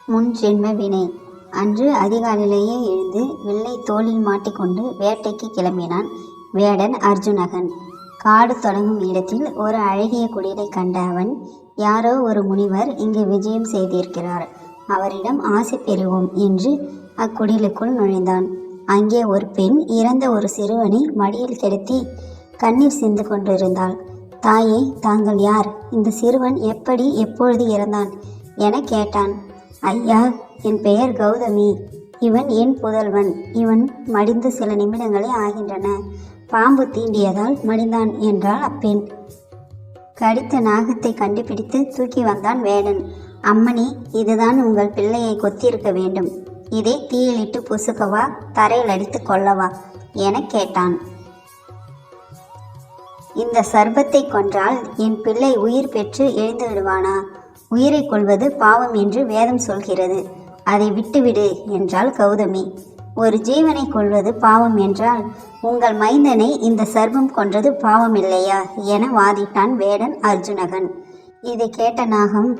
முன் ஜென்ம வினை. அன்று அதிகாலையிலேயே எழுந்து வில்லை தோளில் மாட்டிக்கொண்டு வேட்டைக்கு கிளம்பினான் வேடன் அர்ஜுனகன். காடு தொடங்கும் இடத்தில் ஒரு அழகிய குடிலை கண்ட அவன், யாரோ ஒரு முனிவர் இங்கு விஜயம் செய்திருக்கிறார், அவரிடம் ஆசை பெறுவோம் என்று அக்குடிலுக்குள் நுழைந்தான். அங்கே ஒரு பெண் இறந்த ஒரு சிறுவனை மடியில் கிடத்தி கண்ணீர் சிந்து கொண்டிருந்தாள். தாயே, தாங்கள் யார்? இந்த சிறுவன் எப்படி எப்பொழுது இறந்தான் என கேட்டான். ஐயா, என் பெயர் கௌதமி. இவன் என் புதல்வன். இவன் மடிந்து சில நிமிடங்களே ஆகின்றன. பாம்பு தீண்டியதால் மடிந்தான் என்றாள் அப்பெண். கடித்த நாகத்தை கண்டுபிடித்து தூக்கி வந்தான் வேடன். அம்மணி, இதுதான் உங்கள் பிள்ளையை கொத்திருக்க வேண்டும். இதை தீயிலிட்டு புசுக்கவா, தரையில் அடித்து கொள்ளவா என கேட்டான். இந்த சர்பத்தை கொன்றால் என் பிள்ளை உயிர் பெற்று எழுந்து விடுவானா? உயிரை கொள்வது பாவம் என்று வேதம் சொல்கிறது, அதை விட்டுவிடு என்றாள் கௌதமி. ஒரு ஜீவனை கொள்வது பாவம் என்றால் உங்கள் மைந்தனை இந்த சர்பம் கொன்றது பாவம் இல்லையா என வாதிட்டான் வேடன் அர்ஜுனகன். இதை கேட்ட நாகம்,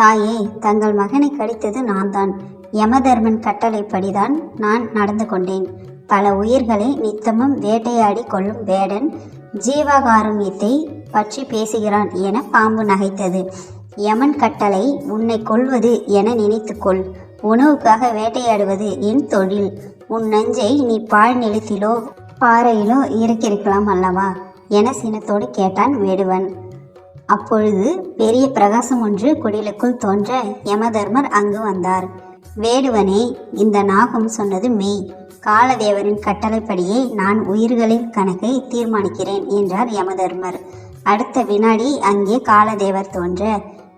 தாயே, தங்கள் மகனை கடித்தது நான் தான். யமதர்மன் கட்டளைப்படிதான் நான் நடந்து கொண்டேன். பல உயிர்களை நித்தமும் வேட்டையாடி கொள்ளும் வேடன் ஜீவகாருண்யத்தை பற்றி பேசுகிறான் என பாம்பு நகைத்தது. யமன் கட்டளை உன்னை கொல்வது என நினைத்துக்கொள். உணவுக்காக வேட்டையாடுவது என் தொழில். உன் நஞ்சை நீ பாழ் நிலத்திலோ பாறையிலோ இறக்கிருக்கலாம் அல்லவா என சினத்தோடு கேட்டான் வேடுவன். அப்பொழுது பெரிய பிரகாசம் ஒன்று குடிலுக்குள் தோன்ற யமதர்மர் அங்கு வந்தார். வேடுவனே, இந்த நாகம் சொன்னது மெய். காலதேவரின் கட்டளைப்படியே நான் உயிர்களின் கணக்கை தீர்மானிக்கிறேன் என்றார் யமதர்மர். அடுத்த வினாடி அங்கே காலதேவர் தோன்ற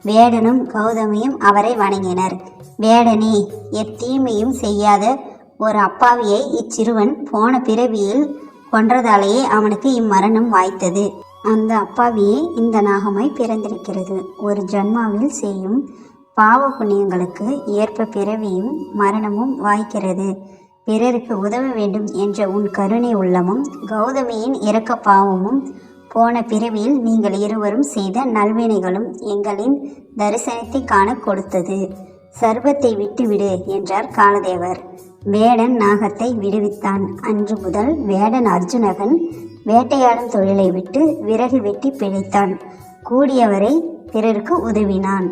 வேடனும் கௌதமியும் அவரை வணங்கினர். வேடனே, எத்தீமையும் செய்யாத ஒரு அப்பாவியை இச்சிறுவன் போன பிறவியில் கொன்றதாலேயே அவனுக்கு இம்மரணம் வாய்த்தது. அந்த அப்பாவியே இந்த நாகமாய் பிறந்திருக்கிறது. ஒரு ஜன்மாவில் செய்யும் பாவ புண்ணியங்களுக்கு ஏற்ப பிறவியும் மரணமும் வாய்க்கிறது. பிறருக்கு உதவ வேண்டும் என்ற உன் கருணை உள்ளமும் கௌதமியின் இரக்க பாவமும் போன பிறவியில் நீங்கள் இருவரும் செய்த நல்வினைகளும் எங்களின் தரிசனத்தை காண கொடுத்தது. சர்பத்தை விட்டுவிடு என்றார் காலதேவர். வேடன் நாகத்தை விடுவித்தான். அன்று முதல் வேடன் அர்ஜுனகன் வேட்டையாடும் தொழிலை விட்டு விறகு வெட்டி பிழைத்தான். கூடியவரை பிறருக்கு உதவினான்.